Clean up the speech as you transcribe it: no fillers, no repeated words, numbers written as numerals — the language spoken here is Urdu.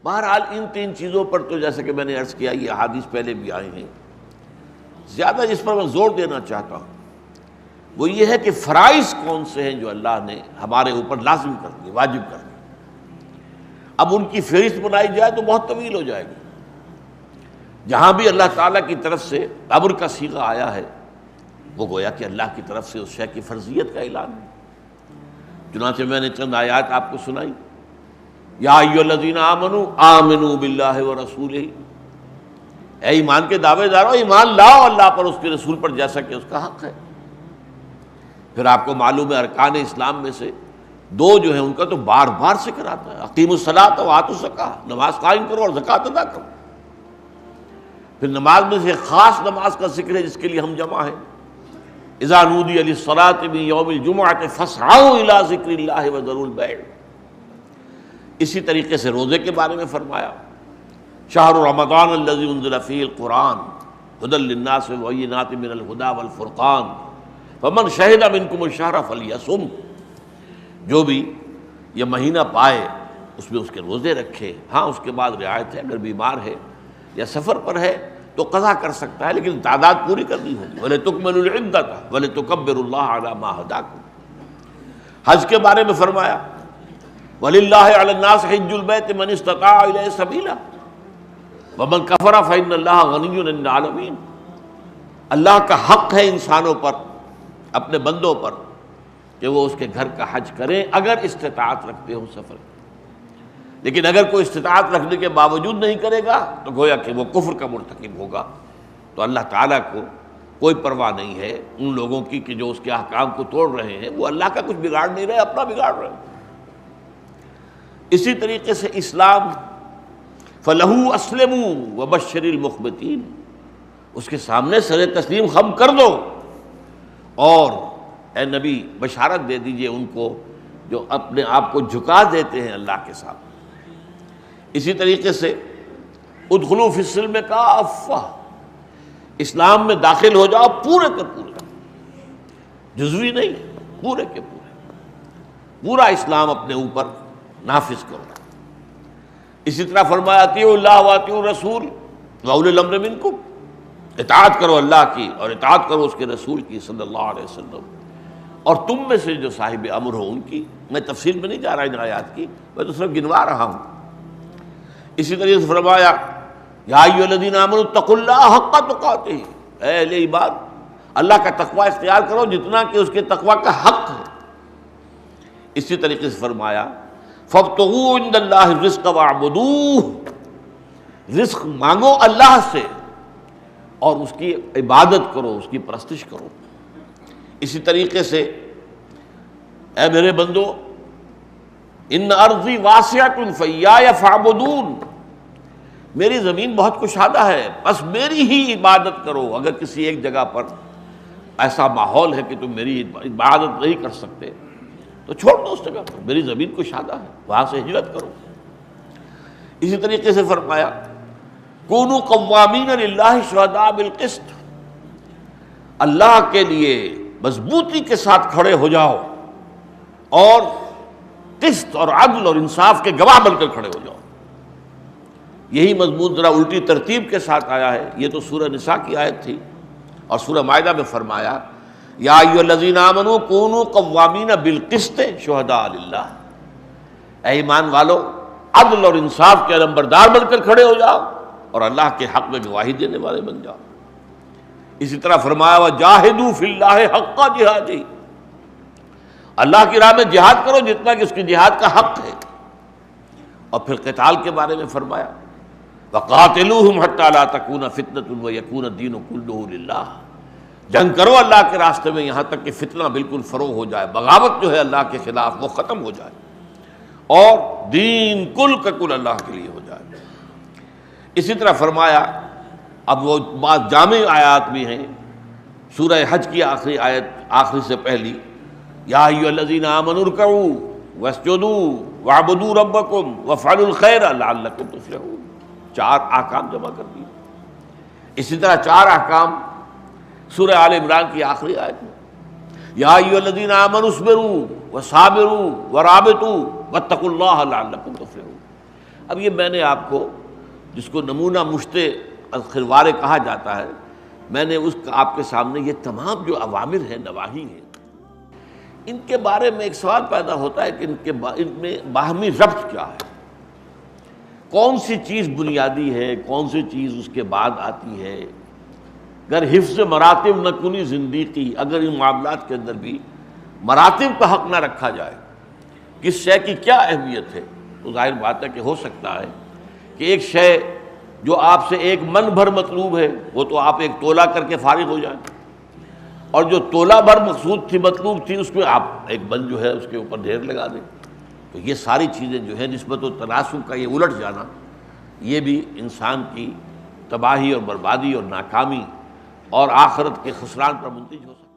بہرحال ان تین چیزوں پر تو جیسے کہ میں نے عرض کیا یہ احادیث پہلے بھی آئے ہیں. زیادہ جس پر میں زور دینا چاہتا ہوں وہ یہ ہے کہ فرائض کون سے ہیں جو اللہ نے ہمارے اوپر لازم کر دیے، واجب کر دیے. اب ان کی فہرست بنائی جائے تو بہت طویل ہو جائے گی. جہاں بھی اللہ تعالیٰ کی طرف سے امر کا صیغہ آیا ہے وہ گویا کہ اللہ کی طرف سے اس شے کی فرضیت کا اعلان ہے. چنانچہ میں نے چند آیات آپ کو سنائی. یا ایھا الذین آمنوا آمنوا باللہ ورسولہ، اے ایمان کے دعوے دارو ایمان لاؤ اللہ پر، اس کے رسول پر، جیسا کہ اس کا حق ہے. پھر آپ کو معلوم ہے ارکان اسلام میں سے دو جو ہیں ان کا تو بار بار ذکر آتا ہے، اقیموا الصلاۃ وآتوا الزکاۃ، نماز قائم کرو اور زکوٰۃ ادا کرو. پھر نماز میں سے خاص نماز کا ذکر ہے جس کے لیے ہم جمع ہیں. اذا نودی للصلاۃ من یوم الجمعۃ فاسعوا الی ذکر اللہ وذروا البیع. اسی طریقے سے روزے کے بارے میں فرمایا شہر رمضان الذی انزل فیہ القرآن ھدی للناس وبینات من الھدی والفرقان فمن شہد منکم الشہر فلیصم. جو بھی یہ مہینہ پائے اس میں اس کے روزے رکھے. ہاں اس کے بعد رعایت ہے، اگر بیمار ہے یا سفر پر ہے تو قضا کر سکتا ہے لیکن تعداد پوری کرنی ہوگی. وَلِتُكْمِلُوا الْعِدَّةَ وَلِتُكَبِّرُوا اللَّهَ عَلَىٰ مَا هَدَاكُمْ. حج کے بارے میں فرمایا وَلِلَّهِ عَلَى النَّاسِ حِجُّ الْبَيْتِ مَنِ اسْتَطَاعَ إِلَيْهِ سَبِيلًا وَمَنْ كَفَرَ فَإِنَّ اللَّهَ غَنِيٌّ عَنِ الْعَالَمِينَ. اللہ کا حق ہے انسانوں پر، اپنے بندوں پر، کہ وہ اس کے گھر کا حج کریں اگر استطاعت رکھتے ہوں سفر. لیکن اگر کوئی استطاعت رکھنے کے باوجود نہیں کرے گا تو گویا کہ وہ کفر کا مرتکب ہوگا. تو اللہ تعالیٰ کو کوئی پرواہ نہیں ہے ان لوگوں کی کہ جو اس کے احکام کو توڑ رہے ہیں. وہ اللہ کا کچھ بگاڑ نہیں رہے، اپنا بگاڑ رہے ہیں. اسی طریقے سے اسلام فَلَهُ أَسْلِمُوا وَبَشِّرِ الْمُخْبِتِينَ، اس کے سامنے سر تسلیم خم کر دو اور اے نبی بشارت دے دیجئے ان کو جو اپنے آپ کو جھکا دیتے ہیں اللہ کے سامنے. اسی طریقے سے ادخلوا فی السلم کافہ، اسلام میں داخل ہو جاؤ پورے کے پورے، جزوی نہیں، پورے کے پورے، پورا اسلام اپنے اوپر نافذ کرو. اسی طرح فرمایا اطیعوا اللہ واطیعوا الرسول واولی الامر منکم، اطاعت کرو اللہ کی اور اطاعت کرو اس کے رسول کی صلی اللہ علیہ وسلم، اور تم میں سے جو صاحب امر ہو ان کی. میں تفصیل میں نہیں جا رہا ان آیات کی، میں تو صرف گنوا رہا ہوں. اسی طریقے سے فرمایا یا ایھا الذین آمنوا اتقوا اللہ حق تقاتہ، اے اہل ایمان اللہ کا تقوی اختیار کرو جتنا کہ اس کے تقوی کا حق ہے. اسی طریقے سے فرمایا فابتغوا عند اللہ الرزق واعبدوہ، رزق مانگو اللہ سے اور اس کی عبادت کرو، اس کی پرستش کرو. اسی طریقے سے اے میرے بندو ان ارضی واسعۃ فایایا فاعبدون، میری زمین بہت کشادہ ہے بس میری ہی عبادت کرو. اگر کسی ایک جگہ پر ایسا ماحول ہے کہ تم میری عبادت نہیں کر سکتے تو چھوڑ دو اس جگہ پر، میری زمین کشادہ ہے، وہاں سے ہجرت کرو. اسی طریقے سے فرمایا کونوا قوامین للہ شہداء بالقسط، اللہ کے لیے مضبوطی کے ساتھ کھڑے ہو جاؤ اور قسط اور عدل اور انصاف کے گواہ بن کر کھڑے ہو جاؤ. یہی مضمون ذرا الٹی ترتیب کے ساتھ آیا ہے. یہ تو سورہ نساء کی آیت تھی، اور سورہ مائدہ میں فرمایا یا ایھا الذین آمنوا کونوا قوامین بالقسط شہداء للہ، اے ایمان والو عدل اور انصاف کے علمبردار بن کر کھڑے ہو جاؤ اور اللہ کے حق میں گواہی دینے والے بن جاؤ. اسی طرح فرمایا وجاہدوا فی اللہ حق جہادہ، اللہ کی راہ میں جہاد کرو جتنا کہ اس کی جہاد کا حق ہے. اور پھر قتال کے بارے میں فرمایا وقاتلوہم حتی لا تکون فتنۃ ویکون الدین کلہ للہ، جنگ کرو اللہ کے راستے میں یہاں تک کہ فتنہ بالکل فروغ ہو جائے، بغاوت جو ہے اللہ کے خلاف وہ ختم ہو جائے اور دین کل کا کل اللہ کے لیے ہو جائے. اسی طرح فرمایا اب وہ بعض جامع آیات بھی ہیں. سورہ حج کی آخری آیت، آخری سے پہلی یا ایھا الذین آمنوا ارکعوا واسجدوا واعبدوا ربکم وافعلوا الخیر لعلکم تفلحون، 4 احکام جمع کر دیے. اسی طرح 4 احکام سورہ آل عمران کی آخری آیت میں یا ایھا الذین آمنوا اصبروا وصابروا ورابطوا واتقوا اللہ لعلکم تفلحون، اب یہ میں نے آپ کو جس کو نمونہ مشت خروارے کہا جاتا ہے، میں نے اس کا آپ کے سامنے یہ تمام جو اوامر ہیں، نواہی ہیں، ان کے بارے میں ایک سوال پیدا ہوتا ہے کہ ان میں باہمی ربط کیا ہے، کون سی چیز بنیادی ہے، کون سی چیز اس کے بعد آتی ہے۔ اگر حفظ مراتب نہ کنی زندگی، اگر ان معاملات کے اندر بھی مراتب کا حق نہ رکھا جائے، کس شے کی کیا اہمیت ہے، تو ظاہر بات ہے کہ ہو سکتا ہے کہ ایک شے جو آپ سے 1 من بھر مطلوب ہے وہ تو آپ 1 تولہ کر کے فارغ ہو جائیں، اور جو تولہ بھر مقصود تھی، مطلوب تھی، اس میں آپ 1 من جو ہے اس کے اوپر ڈھیر لگا دیں۔ تو یہ ساری چیزیں جو ہے نسبت و تناسب کا یہ الٹ جانا، یہ بھی انسان کی تباہی اور بربادی اور ناکامی اور آخرت کے خسران پر منتج ہو سکتا ہے۔